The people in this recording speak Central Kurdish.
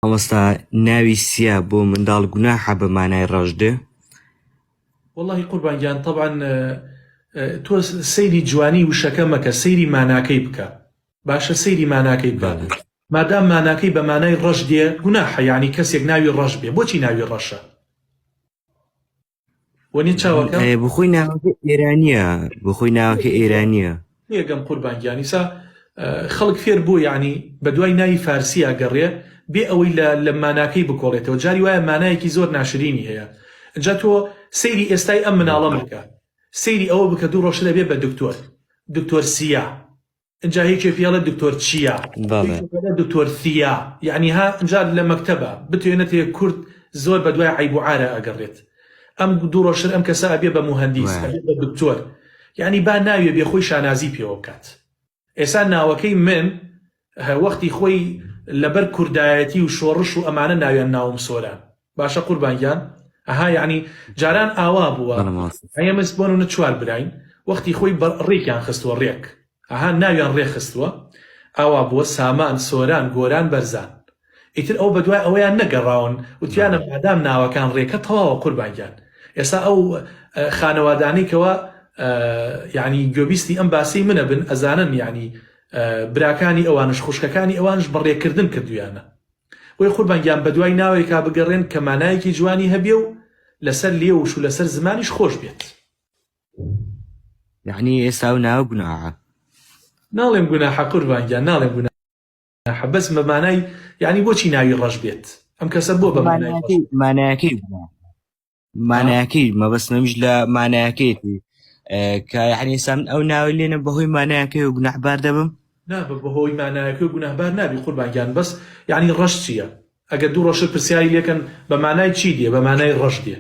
ئەمەستا ناوی سیا بۆ منداڵ گوناحە بە مانای ڕەشدێ؟ والله قوربانگیان طبعا تۆ سەیری جوانی وشەکە مەکە، سەیری ماناکەی بکە. باشە سەیری ماناکەی بکە. مادام ماناکەی بە مانای ڕەش دێ گوناحە، یعنی کەسێک ناوی ڕەش بێ. بۆچی ناوی ڕەشە؟ وەنی چاوەکە بخۆی ناوەکە ئێرانیە، بخۆی ناوەکە ئێرانیە. یەگەم قوربانگیانی سا خەڵک فێر بوو، یعنی بە دوای ناوی فارسی ئاگەڕێ بێ ئەوەی لە ماناکەی بکۆڵێتەوە. جاری وایە مانایەکی زۆر ناشرینی هەیە. اینجا تۆ سەیری ئێستای ئەم مناڵە بکە، سەیری ئەوە بکە دوو ڕۆژ دەبێ بە دکتۆر سیا. اینجا هیچێ پێڵە دکتۆر چیا، دکتۆر ثیا، یعنی ها اینجا لە مەکتەبە بتوێنێتێ کورد زۆر بە دوای عیب و عارە ئەگەڕێت. ئەم دوو ڕۆژتر ئەم کەسە ئەبێ بە موهەندیس، ئەبێ بە دکتۆر، یعنی با ناوێ بێ خۆی شانازی پێوە بکات. ئێستا ناوەکەی من وەختی خۆی لەبەر کوردایەتی و شۆڕش و ئەمانە ناویان ناوم سۆران. باشە قوربانگیان؟ ئەها یعنی جاران ئاوا بووە ئەمەس بۆن و نەچوار براین، وەختی خۆی ڕێکیان خستووە ڕێک، ئەها ناویان ڕێ خستووە، ئاوا بووە سامان، سۆران، گۆران، بەرزان. ئیتر ئەو بەدوای ئەوەیان نەگەڕاون وتیانە مادام ناوەکان ڕێکە تەواوە قوربانگیان. ئێستا ئەو خانەوادانەیەکەوە یعنی گوێبیستی ئەم باسی منە بن، ئەزانن یعنی براکانی ئەوانش خوشکەکانی ئەوانش بەڕێکردن کردویانە. وی قوربانگیان بە دوای ناوێکا بگەڕێن کە مانایەکی جوانی هەبێ و لەسەر لێوش و لەسەر زمانیش خۆش بێت. یعنی ئێستا و ناوە گوناحە؟ ناڵێم گوناحە قوربانگیان، ناڵێم گوناحە، بەس بە مانای یعنی بۆچی ناوی ڕەش بێت؟ ئەم کەسە بۆ بە مانایەکەی مەبەستمەمیش لە مانایەکەیەتی کە یعنی ئێستا ئەو ناوی لێنە بەهۆی مانایەکەی و گوناحبار دەبم؟ نا بەهۆی مانایەکەی و گوناحبار نابی قوربانگیان، بەس یعنی ڕەش چییە؟ ئەگە دوو ڕۆژ پرسیاری لێکن بە مانای چی دێ؟ بە مانای ڕەش دێ.